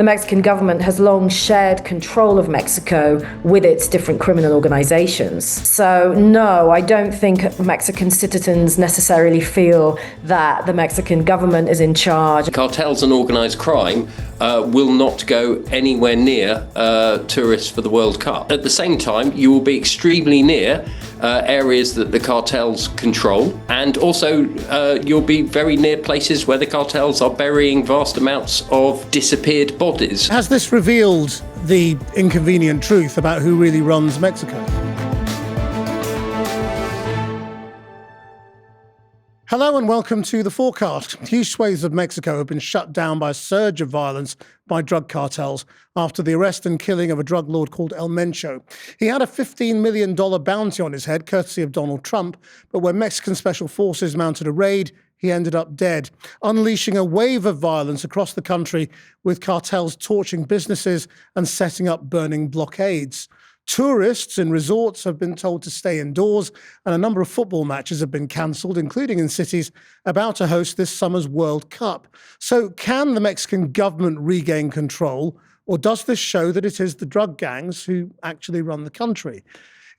The Mexican government has long shared control of Mexico with its different criminal organizations. So no, I don't think Mexican citizens necessarily feel that the Mexican government is in charge. Cartels and organized crime will not go anywhere near tourists for the World Cup. At the same time, you will be extremely near areas that the cartels control, and also you'll be very near places where the cartels are burying vast amounts of disappeared bodies. Has this revealed the inconvenient truth about who really runs Mexico? Hello and welcome to the Fourcast. Huge swathes of Mexico have been shut down by a surge of violence by drug cartels after the arrest and killing of a drug lord called El Mencho. He had a $15 million bounty on his head, courtesy of Donald Trump, but when Mexican special forces mounted a raid, he ended up dead, unleashing a wave of violence across the country with cartels torching businesses and setting up burning blockades. Tourists in resorts have been told to stay indoors, and a number of football matches have been cancelled, including in cities about to host this summer's World Cup. So can the Mexican government regain control, or does this show that it is the drug gangs who actually run the country?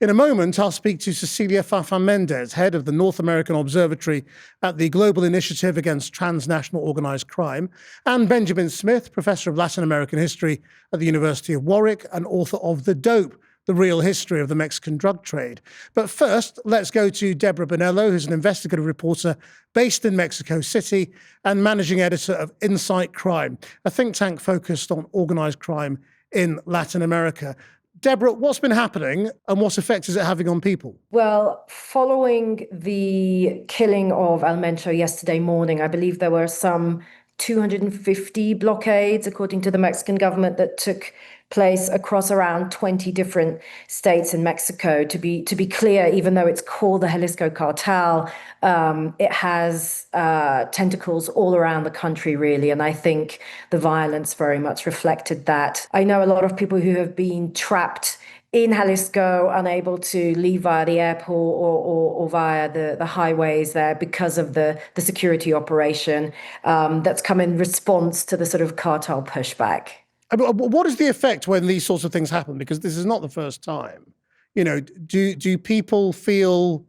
In a moment, I'll speak to Cecilia Farfán-Méndez, head of the North American Observatory at the Global Initiative Against Transnational Organized Crime, and Benjamin Smith, professor of Latin American history at the University of Warwick and author of The Dope, The Real History of the Mexican Drug Trade. But first, let's go to Deborah Bonelle, who's an investigative reporter based in Mexico City and managing editor of Insight Crime, a think tank focused on organized crime in Latin America. Deborah, what's been happening and what effect is it having on people? Well, following the killing of El Mencho yesterday morning, I believe there were some 250 blockades, according to the Mexican government, that took place across around 20 different states in Mexico. To be clear, even though it's called the Jalisco Cartel, it has tentacles all around the country, really. And I think the violence very much reflected that. I know a lot of people who have been trapped in Jalisco, unable to leave via the airport or via the highways there because of the security operation that's come in response to the sort of cartel pushback. What is the effect when these sorts of things happen? Because this is not the first time. You know, do people feel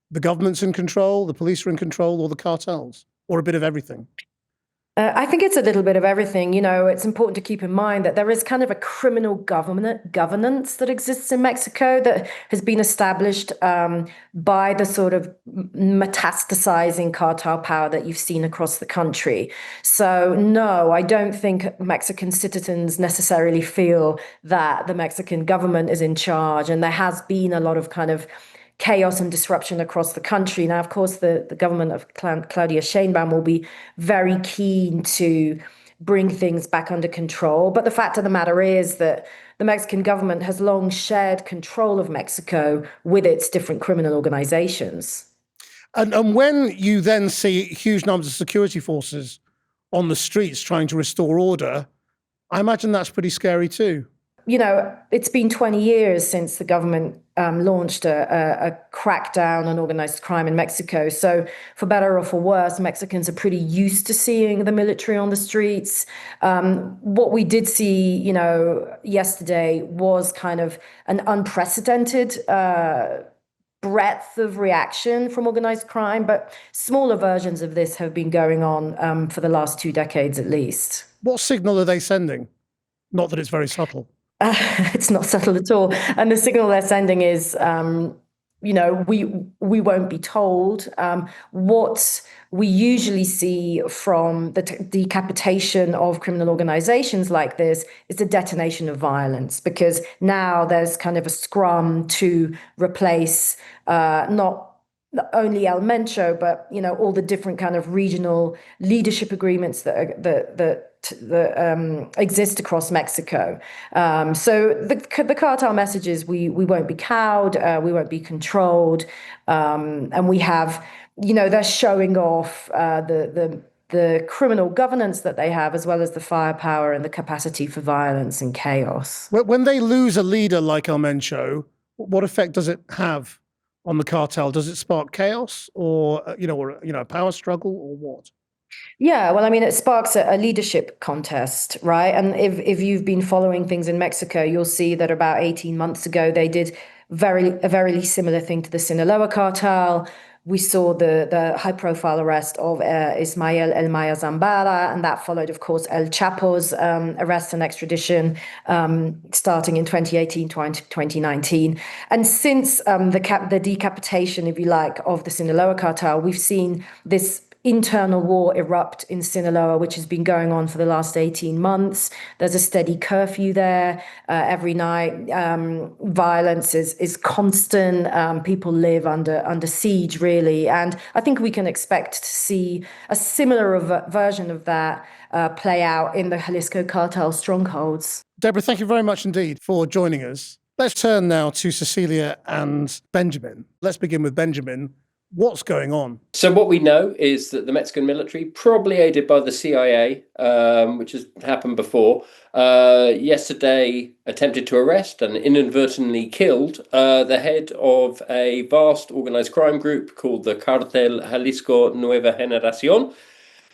the government's in control, the police are in control, or the cartels, or a bit of everything? I think it's a little bit of everything. You know, it's important to keep in mind that there is kind of a criminal governance that exists in Mexico that has been established by the sort of metastasizing cartel power that you've seen across the country. So no, I don't think Mexican citizens necessarily feel that the Mexican government is in charge. And there has been a lot of kind of chaos and disruption across the country. Now, of course, the government of Claudia Sheinbaum will be very keen to bring things back under control. But the fact of the matter is that the Mexican government has long shared control of Mexico with its different criminal organizations. And when you then see huge numbers of security forces on the streets trying to restore order, I imagine that's pretty scary too. You know, it's been 20 years since the government launched a crackdown on organized crime in Mexico. So for better or for worse, Mexicans are pretty used to seeing the military on the streets. What we did see, you know, yesterday was kind of an unprecedented breadth of reaction from organized crime, but smaller versions of this have been going on for the last 2 decades at least. What signal are they sending? Not that it's very subtle. It's not subtle at all. And the signal they're sending is, you know, we won't be told. What we usually see from the decapitation of criminal organizations like this is the detonation of violence, because now there's kind of a scrum to replace not only El Mencho, but, you know, all the different kind of regional leadership agreements that exist across Mexico. So the cartel message is we won't be cowed, we won't be controlled, and we have, you know, they're showing off the criminal governance that they have, as well as the firepower and the capacity for violence and chaos. When they lose a leader like El Mencho, what effect does it have on the cartel? Does it spark chaos or a power struggle or what? Yeah, well, I mean, it sparks a leadership contest, right? And if you've been following things in Mexico, you'll see that about 18 months ago, they did a very similar thing to the Sinaloa cartel. We saw the high-profile arrest of Ismael El Maya Zambada, and that followed, of course, El Chapo's arrest and extradition starting in 2018, 2019. And since the decapitation, if you like, of the Sinaloa cartel, we've seen this internal war erupt in Sinaloa, which has been going on for the last 18 months. There's a steady curfew there every night. Violence is constant. People live under siege, really. And I think we can expect to see a similar version of that play out in the Jalisco cartel strongholds. Deborah, thank you very much indeed for joining us. Let's turn now to Cecilia and Benjamin. Let's begin with Benjamin. What's going on? So what we know is that the Mexican military, probably aided by the CIA, which has happened before, yesterday attempted to arrest and inadvertently killed the head of a vast organized crime group called the Cartel Jalisco Nueva Generación.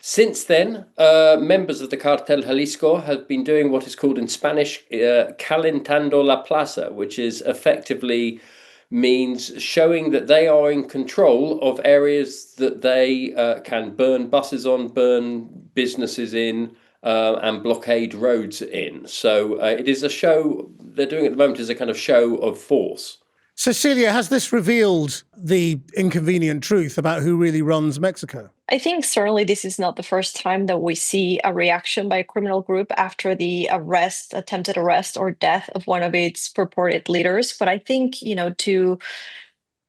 Since then, members of the Cartel Jalisco have been doing what is called in Spanish calentando la plaza, which is effectively means showing that they are in control of areas that they can burn buses on, burn businesses in, and blockade roads in. So it is a show they're doing at the moment is a kind of show of force. Cecilia, has this revealed the inconvenient truth about who really runs Mexico? I think certainly this is not the first time that we see a reaction by a criminal group after the attempted arrest or death of one of its purported leaders. But I think, to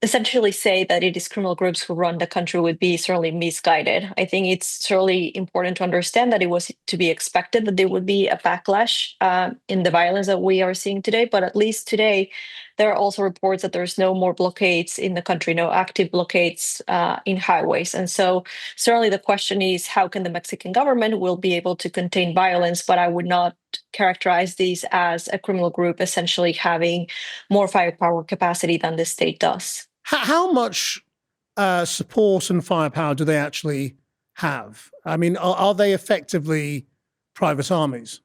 essentially say that it is criminal groups who run the country would be certainly misguided. I think it's certainly important to understand that it was to be expected that there would be a backlash in the violence that we are seeing today. But at least today, there are also reports that there's no more blockades in the country, no active blockades in highways. And so certainly the question is, how can the Mexican government will be able to contain violence? But I would not characterize these as a criminal group essentially having more firepower capacity than the state does. How much support and firepower do they actually have? I mean, are they effectively private armies?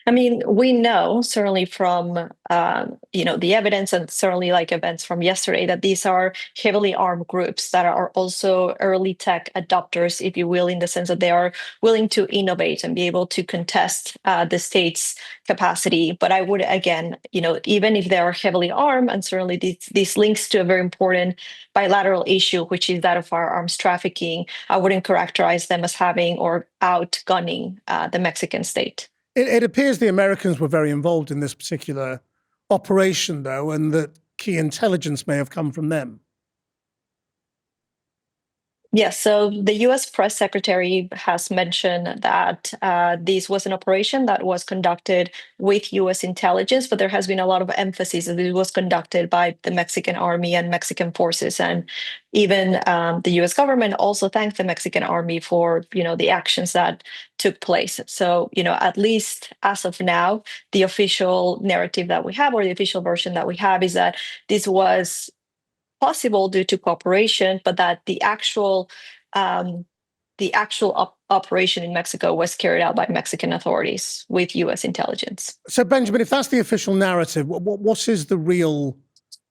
I mean, we know certainly from the evidence and certainly like events from yesterday that these are heavily armed groups that are also early tech adopters, if you will, in the sense that they are willing to innovate and be able to contest the state's capacity. But I would, again, even if they are heavily armed, and certainly this links to a very important bilateral issue, which is that of firearms trafficking, I wouldn't characterize them as having or outgunning the Mexican state. It appears the Americans were very involved in this particular operation, though, and that key intelligence may have come from them. Yes, so the U.S. press secretary has mentioned that this was an operation that was conducted with U.S. intelligence, but there has been a lot of emphasis that it was conducted by the Mexican army and Mexican forces. And even the U.S. government also thanked the Mexican army for, the actions that took place. So, at least as of now, the official narrative that we have, or the official version that we have, is that this was possible due to cooperation, but that the actual operation in Mexico was carried out by Mexican authorities with U.S. intelligence. So, Benjamin, if that's the official narrative, what is the real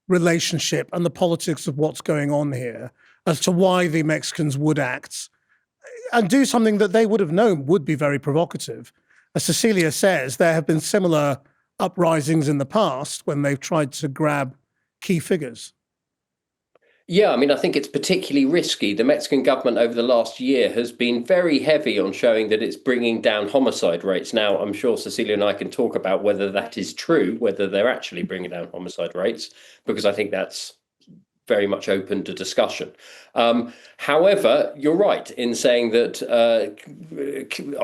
relationship and the politics of what's going on here as to why the Mexicans would act and do something that they would have known would be very provocative? As Cecilia says, there have been similar uprisings in the past when they've tried to grab key figures. Yeah, I mean, I think it's particularly risky. The Mexican government over the last year has been very heavy on showing that it's bringing down homicide rates. Now, I'm sure Cecilia and I can talk about whether that is true, whether they're actually bringing down homicide rates, because I think that's very much open to discussion. However, you're right in saying that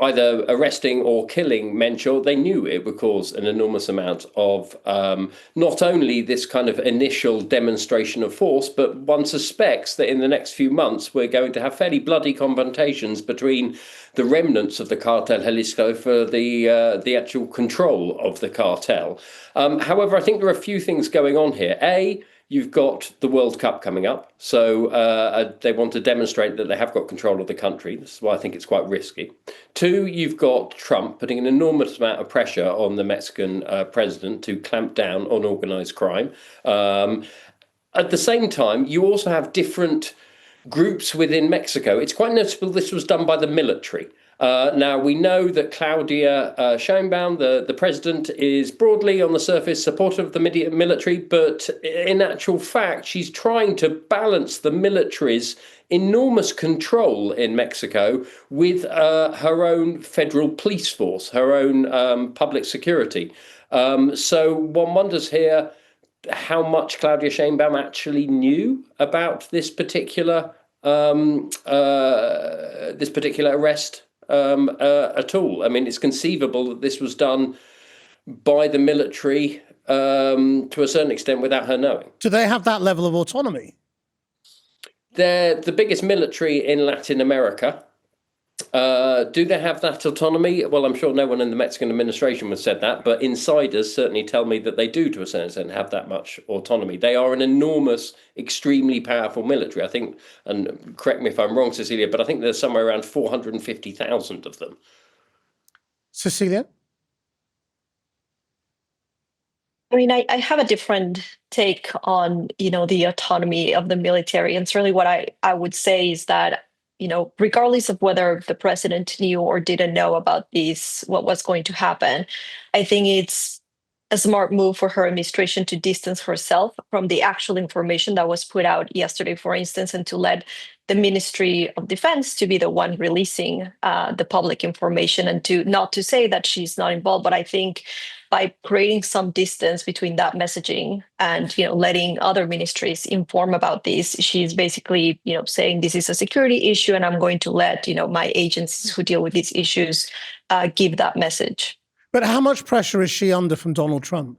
either arresting or killing Mencho, they knew it would cause an enormous amount of not only this kind of initial demonstration of force, but one suspects that in the next few months we're going to have fairly bloody confrontations between the remnants of the Cartel Jalisco for the actual control of the cartel. However, I think there are a few things going on here. you've got the World Cup coming up. So they want to demonstrate that they have got control of the country. This is why I think it's quite risky. Two, you've got Trump putting an enormous amount of pressure on the Mexican president to clamp down on organized crime. At the same time, you also have different groups within Mexico. It's quite noticeable this was done by the military. Now, we know that Claudia Sheinbaum, the president, is broadly on the surface supportive of the military, but in actual fact, she's trying to balance the military's enormous control in Mexico with her own federal police force, her own public security. So one wonders here how much Claudia Sheinbaum actually knew about this particular arrest at all. I mean, it's conceivable that this was done by the military to a certain extent without her knowing. Do they have that level of autonomy? They're the biggest military in Latin America. Do they have that autonomy? Well, I'm sure no one in the Mexican administration has said that, but insiders certainly tell me that they do, to a certain extent, have that much autonomy. They are an enormous, extremely powerful military. I think, and correct me if I'm wrong, Cecilia, but I think there's somewhere around 450,000 of them. Cecilia? I mean, I have a different take on, the autonomy of the military. And certainly what I would say is that, regardless of whether the president knew or didn't know about what was going to happen, I think it's a smart move for her administration to distance herself from the actual information that was put out yesterday, for instance, and to let the Ministry of Defense to be the one releasing the public information, and to not to say that she's not involved, but I think by creating some distance between that messaging and letting other ministries inform about this, she's basically saying this is a security issue, and I'm going to let my agencies who deal with these issues give that message. But how much pressure is she under from Donald Trump?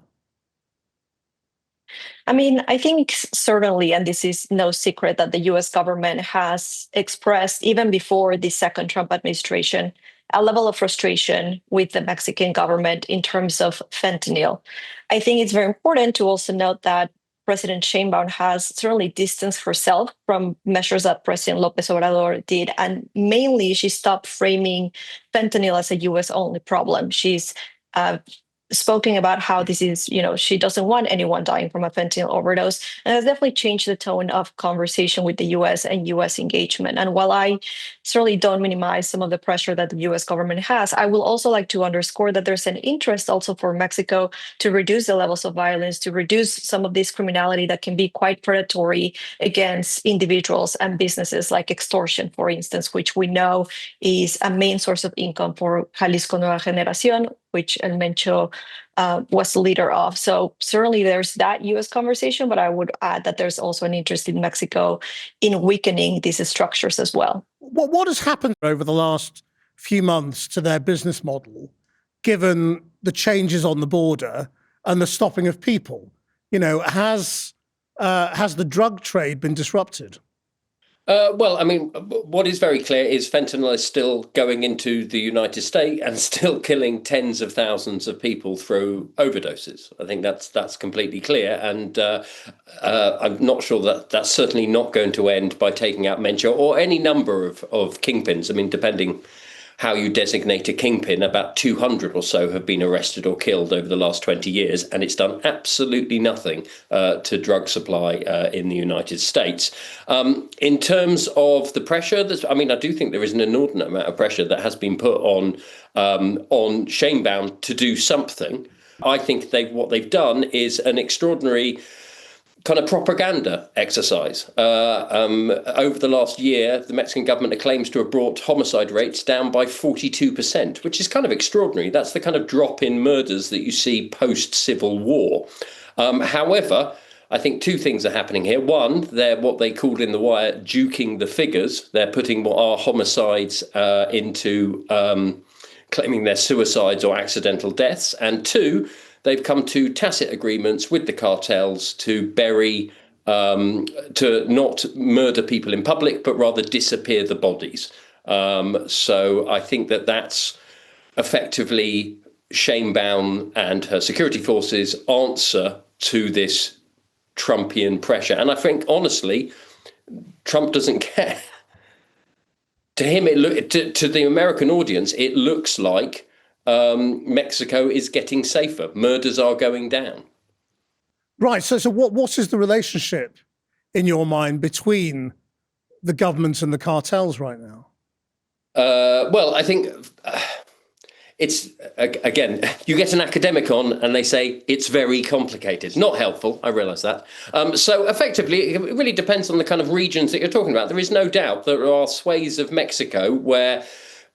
I mean, I think certainly, and this is no secret, that the US government has expressed, even before the second Trump administration, a level of frustration with the Mexican government in terms of fentanyl. I think it's very important to also note that President Sheinbaum has certainly distanced herself from measures that President López Obrador did. And mainly, she stopped framing fentanyl as a US-only problem. She's spoken about how this is, she doesn't want anyone dying from a fentanyl overdose. And has definitely changed the tone of conversation with the US and US engagement. And while I certainly don't minimize some of the pressure that the US government has, I will also like to underscore that there's an interest also for Mexico to reduce the levels of violence, to reduce some of this criminality that can be quite predatory against individuals and businesses, like extortion, for instance, which we know is a main source of income for Jalisco Nueva Generación, which El Mencho was the leader of. So certainly there's that US conversation, but I would add that there's also an interest in Mexico in weakening these structures as well. What has happened over the last few months to their business model, given the changes on the border and the stopping of people? Has the drug trade been disrupted? Well, I mean, what is very clear is fentanyl is still going into the United States and still killing tens of thousands of people through overdoses. I think that's completely clear. And I'm not sure that that's certainly not going to end by taking out Mencho or any number of kingpins. I mean, depending how you designate a kingpin, about 200 or so have been arrested or killed over the last 20 years, and it's done absolutely nothing to drug supply in the United States. In terms of the pressure, I do think there is an inordinate amount of pressure that has been put on Sheinbaum to do something. I think what they've done is an extraordinary kind of propaganda exercise. Over the last year, the Mexican government claims to have brought homicide rates down by 42%, which is kind of extraordinary. That's the kind of drop in murders that you see post-Civil War. However, I think two things are happening here. One, they're what they called in the wire juking the figures. They're putting what are homicides into claiming they're suicides or accidental deaths. And two, they've come to tacit agreements with the cartels to to not murder people in public, but rather disappear the bodies. So I think that's effectively Sheinbaum and her security forces' answer to this Trumpian pressure. And I think, honestly, Trump doesn't care. To him, to the American audience, it looks like Mexico is getting safer. Murders are going down. Right. So what is the relationship in your mind between the government and the cartels right now? Well, I think it's, again, you get an academic on and they say it's very complicated. Not helpful, I realise that. So effectively, it really depends on the kind of regions that you're talking about. There is no doubt that there are swathes of Mexico where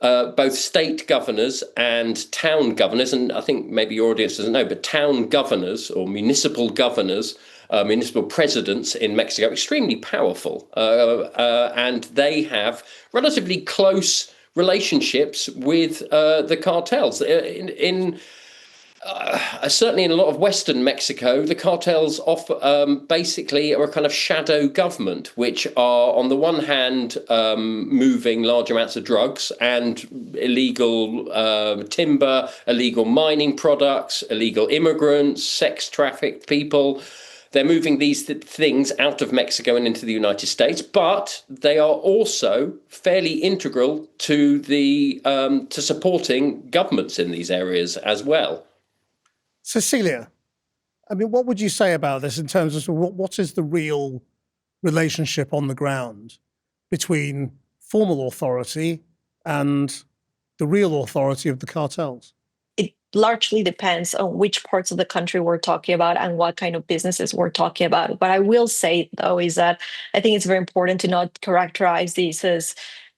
both state governors and town governors, and I think maybe your audience doesn't know, but town governors or municipal governors, municipal presidents in Mexico, extremely powerful. And they have relatively close relationships with the cartels. Certainly in a lot of Western Mexico, the cartels basically are a kind of shadow government, which are on the one hand moving large amounts of drugs and illegal timber, illegal mining products, illegal immigrants, sex trafficked people. They're moving these things out of Mexico and into the United States, but they are also fairly integral to to supporting governments in these areas as well. Cecilia, I mean, what would you say about this in terms of what is the real relationship on the ground between formal authority and the real authority of the cartels? It largely depends on which parts of the country we're talking about and what kind of businesses we're talking about. What I will say, though, is that I think it's very important to not characterize these as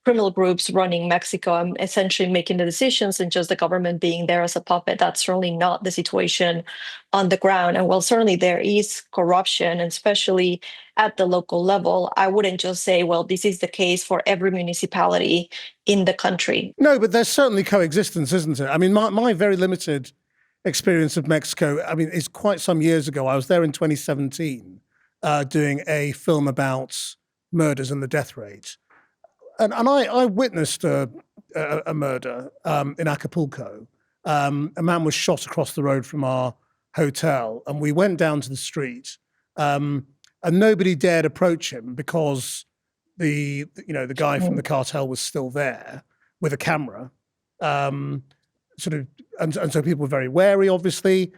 criminal groups running Mexico and essentially making the decisions and just the government being there as a puppet. That's certainly not the situation on the ground. And while certainly there is corruption, and especially at the local level, I wouldn't just say, well, this is the case for every municipality in the country. No, but there's certainly coexistence, isn't it? I mean, my very limited experience of Mexico, I mean, it's quite some years ago. I was there in 2017 doing a film about murders and the death rate. And I witnessed a murder in Acapulco. A man was shot across the road from our hotel, and we went down to the street, and nobody dared approach him because the guy from the cartel was still there with a camera, and so people were very wary. Obviously,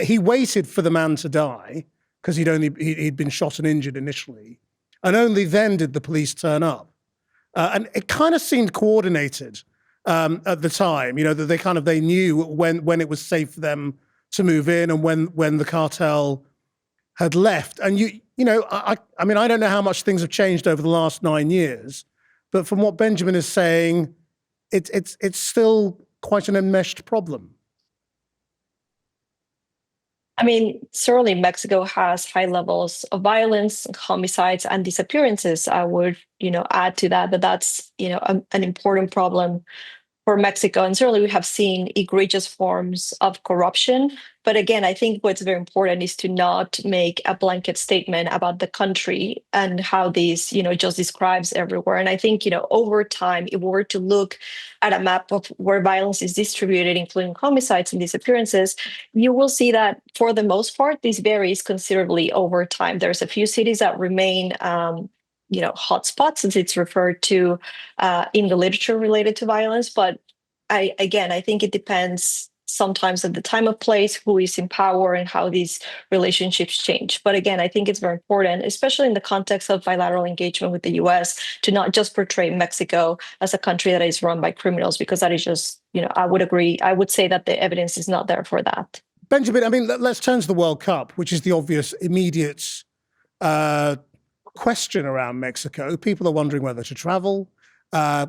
he waited for the man to die because he'd been shot and injured initially. And only then did the police turn up. And it kind of seemed coordinated at the time, that they knew when it was safe for them to move in and when the cartel had left. And I mean, I don't know how much things have changed over the last 9 years, but from what Benjamin is saying, it's still quite an enmeshed problem. I mean, certainly Mexico has high levels of violence, homicides, and disappearances. I would, add to that that's, an important problem for Mexico. And certainly we have seen egregious forms of corruption. But again, I think what's very important is to not make a blanket statement about the country and how these, just describes everywhere. And I think, over time, if we were to look at a map of where violence is distributed, including homicides and disappearances, you will see that for the most part, this varies considerably over time. There's a few cities that remain hotspots, as it's referred to in the literature related to violence. But I think it depends sometimes at the time of place, who is in power, and how these relationships change. But again, I think it's very important, especially in the context of bilateral engagement with the US, to not just portray Mexico as a country that is run by criminals, because that is just, I would agree. I would say that the evidence is not there for that. Benjamin, I mean, let's turn to the World Cup, which is the obvious immediate question around Mexico. People are wondering whether to travel. I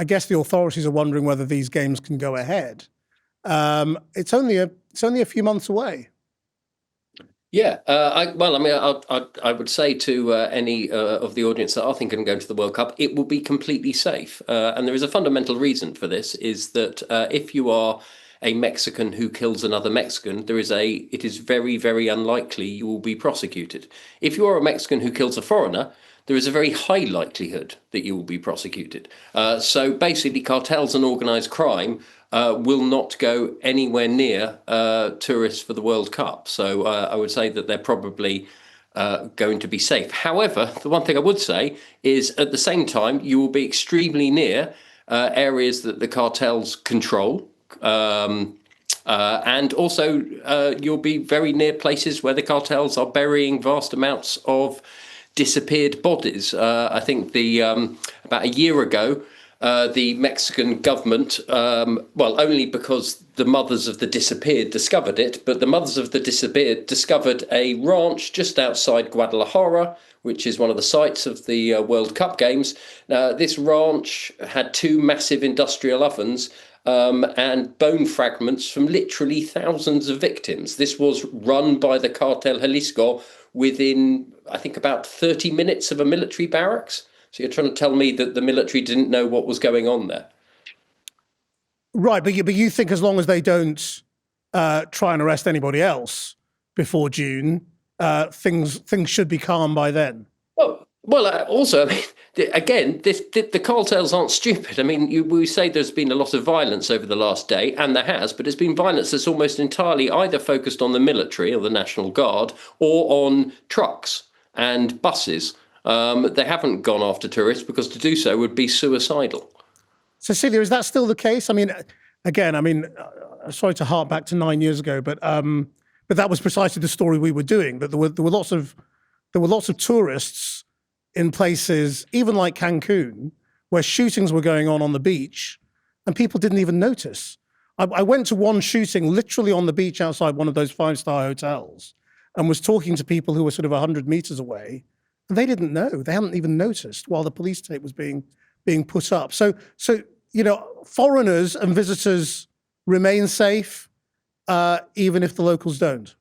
guess the authorities are wondering whether these games can go ahead. It's only a few months away. Yeah, I would say to any of the audience that are thinking of going to the World Cup, it will be completely safe. And there is a fundamental reason for this, is that if you are a Mexican who kills another Mexican, it is very, very unlikely you will be prosecuted. If you are a Mexican who kills a foreigner, there is a very high likelihood that you will be prosecuted. So basically, cartels and organised crime will not go anywhere near tourists for the World Cup. So I would say that they're probably going to be safe. However, the one thing I would say is at the same time, you will be extremely near areas that the cartels control. And also you'll be very near places where the cartels are burying vast amounts of disappeared bodies. I think about a year ago, the Mexican government, well, only because the mothers of the disappeared discovered it, but the mothers of the disappeared discovered a ranch just outside Guadalajara, which is one of the sites of the World Cup games. This ranch had 2 massive industrial ovens and bone fragments from literally thousands of victims. This was run by the Cartel Jalisco within, I think, about 30 minutes of a military barracks. So you're trying to tell me that the military didn't know what was going on there? Right, but you think as long as they don't try and arrest anybody else before June, things should be calm by then? Well, also, I mean, again, the cartels aren't stupid. I mean, we say there's been a lot of violence over the last day, and there has, but it's been violence that's almost entirely either focused on the military or the National Guard or on trucks and buses. They haven't gone after tourists because to do so would be suicidal. Cecilia, is that still the case? I mean, again, sorry to hark back to 9 years ago, but that was precisely the story we were doing. That there were lots of tourists in places, even like Cancun, where shootings were going on the beach, and people didn't even notice. I went to one shooting literally on the beach outside one of those 5-star hotels, and was talking to people who were sort of 100 meters away, and they didn't know. They hadn't even noticed while the police tape was being put up. So foreigners and visitors remain safe, even if the locals don't.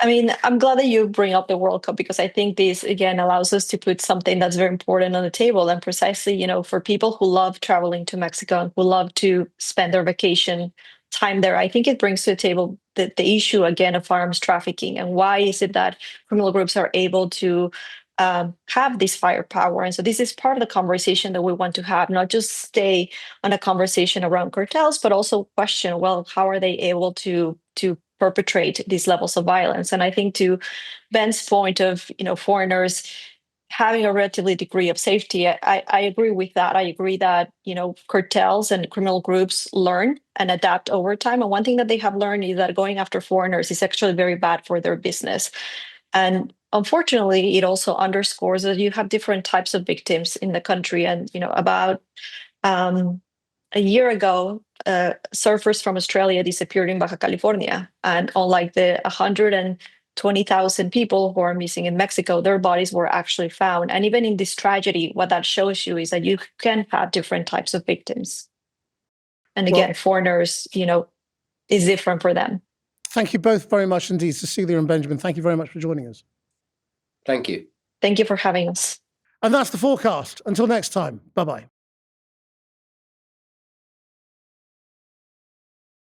I mean, I'm glad that you bring up the World Cup because I think this, again, allows us to put something that's very important on the table. And precisely, for people who love traveling to Mexico and who love to spend their vacation time there, I think it brings to the table the issue, again, of arms trafficking. And why is it that criminal groups are able to have this firepower? And so this is part of the conversation that we want to have, not just stay on a conversation around cartels, but also question, well, how are they able to perpetrate these levels of violence? And I think to Ben's point of, foreigners having a relatively degree of safety, I agree with that. I agree that, cartels and criminal groups learn and adapt over time. And one thing that they have learned is that going after foreigners is actually very bad for their business. And unfortunately, it also underscores that you have different types of victims in the country. And, about a year ago, surfers from Australia disappeared in Baja California. And unlike the 120,000 people who are missing in Mexico, their bodies were actually found. And even in this tragedy, what that shows you is that you can have different types of victims. And again, foreigners, is different for them. Thank you both very much indeed. Cecilia and Benjamin, thank you very much for joining us. Thank you. Thank you for having us. And that's the Fourcast. Until next time, bye-bye.